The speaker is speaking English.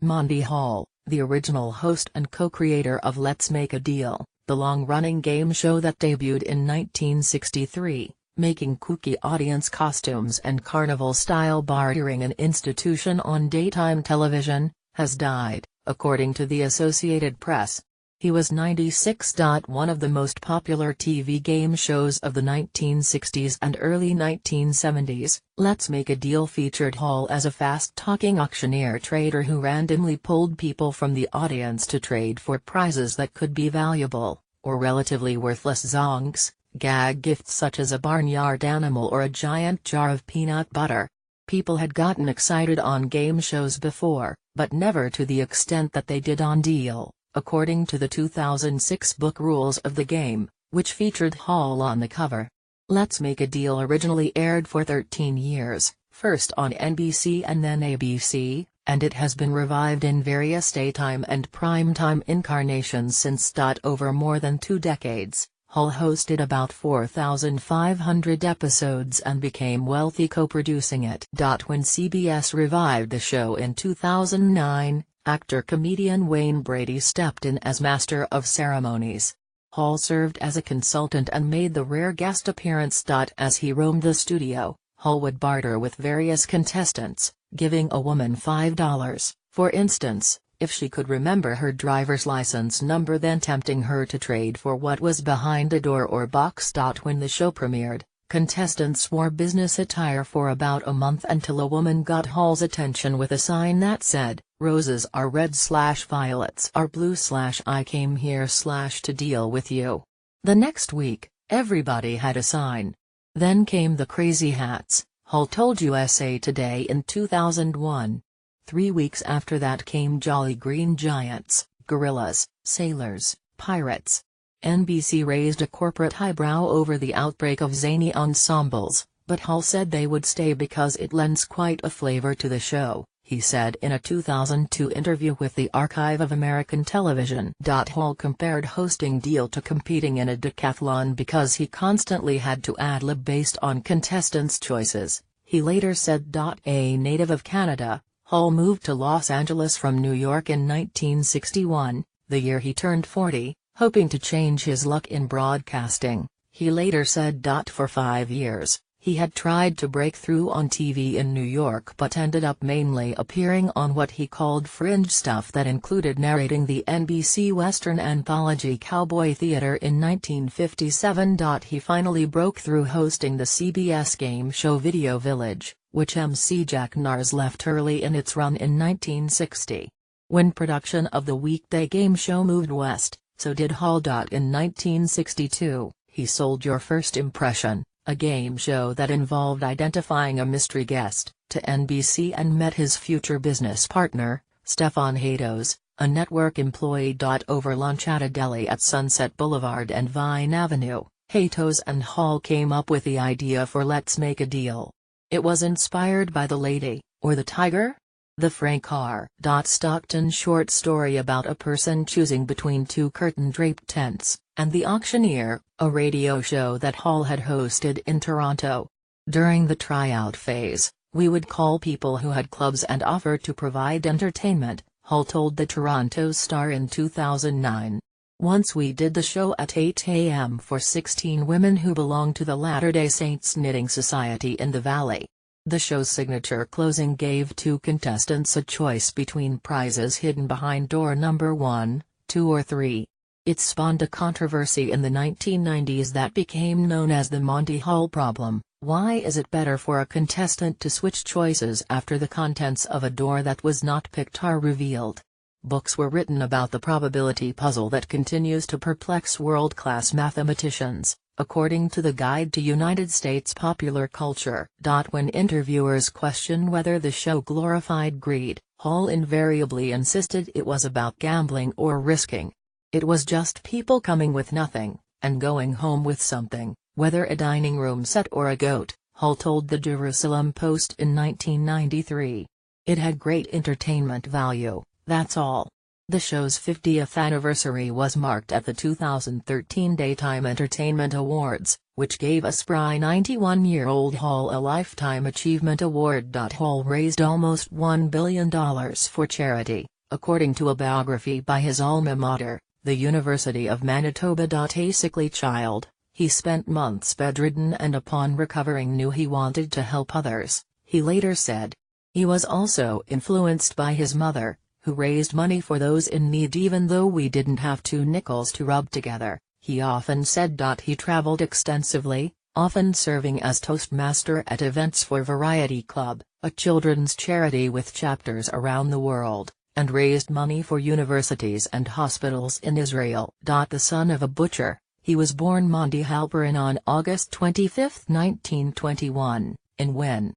Monty Hall, the original host and co-creator of Let's Make a Deal, the long-running game show that debuted in 1963, making kooky audience costumes and carnival-style bartering an institution on daytime television, has died, according to the Associated Press. He was 96. One of the most popular TV game shows of the 1960s and early 1970s, Let's Make a Deal featured Hall as a fast-talking auctioneer trader who randomly pulled people from the audience to trade for prizes that could be valuable, or relatively worthless zonks, gag gifts such as a barnyard animal or a giant jar of peanut butter. People had gotten excited on game shows before, but never to the extent that they did on Deal, according to the 2006 book Rules of the Game, which featured Hall on the cover. Let's Make a Deal originally aired for 13 years, first on NBC and then ABC, and it has been revived in various daytime and primetime incarnations since. Over more than 2 decades, Hall hosted about 4,500 episodes and became wealthy co-producing it. When CBS revived the show in 2009, actor-comedian Wayne Brady stepped in as master of ceremonies. Hall served as a consultant and made the rare guest appearance. As he roamed the studio, Hall would barter with various contestants, giving a woman $5, for instance, if she could remember her driver's license number, then tempting her to trade for what was behind a door or box. When the show premiered, contestants wore business attire for about a month until a woman got Hall's attention with a sign that said, "Roses are red/violets are blue/I came here/ to deal with you." The next week, everybody had a sign. Then came the crazy hats, Hall told USA Today in 2001. 3 weeks after that came Jolly Green Giants, gorillas, sailors, pirates. NBC raised a corporate eyebrow over the outbreak of zany ensembles, but Hall said they would stay because it lends quite a flavor to the show, he said in a 2002 interview with the Archive of American Television. Hall compared hosting Deal to competing in a decathlon because he constantly had to ad-lib based on contestants' choices. He later said. A native of Canada, Hall moved to Los Angeles from New York in 1961, the year he turned 40, hoping to change his luck in broadcasting. He later said. For 5 years, he had tried to break through on TV in New York but ended up mainly appearing on what he called fringe stuff that included narrating the NBC Western anthology Cowboy Theater in 1957. He finally broke through hosting the CBS game show Video Village, which MC Jack Nars left early in its run in 1960. When production of the weekday game show moved west, so did Hall. In 1962, he sold Your First Impression, a game show that involved identifying a mystery guest, to NBC and met his future business partner, Stefan Hatos, a network employee. Over lunch at a deli at Sunset Boulevard and Vine Avenue, Hatos and Hall came up with the idea for Let's Make a Deal. It was inspired by The Lady, or the Tiger? The Frank R. Stockton short story about a person choosing between 2 curtain-draped tents, and The Auctioneer, a radio show that Hall had hosted in Toronto. During the tryout phase, we would call people who had clubs and offer to provide entertainment, Hall told the Toronto Star in 2009. Once we did the show at 8 a.m. for 16 women who belonged to the Latter-day Saints Knitting Society in the Valley. The show's signature closing gave 2 contestants a choice between prizes hidden behind door number 1, 2 or 3. It spawned a controversy in the 1990s that became known as the Monty Hall problem. Why is it better for a contestant to switch choices after the contents of a door that was not picked are revealed? Books were written about the probability puzzle that continues to perplex world-class mathematicians, according to the Guide to United States Popular Culture. When interviewers questioned whether the show glorified greed, Hall invariably insisted it was about gambling or risking. It was just people coming with nothing, and going home with something, whether a dining room set or a goat, Hall told the Jerusalem Post in 1993. It had great entertainment value, that's all. The show's 50th anniversary was marked at the 2013 Daytime Entertainment Awards, which gave a spry 91-year-old Hall a Lifetime Achievement Award. Hall raised almost $1 billion for charity, according to a biography by his alma mater, the University of Manitoba. A sickly child, he spent months bedridden and upon recovering knew he wanted to help others, he later said. He was also influenced by his mother, who raised money for those in need even though we didn't have 2 nickels to rub together, he often said. He traveled extensively, often serving as Toastmaster at events for Variety Club, a children's charity with chapters around the world, and raised money for universities and hospitals in Israel. The son of a butcher, he was born Monty Hall on August 25, 1921, in Wien,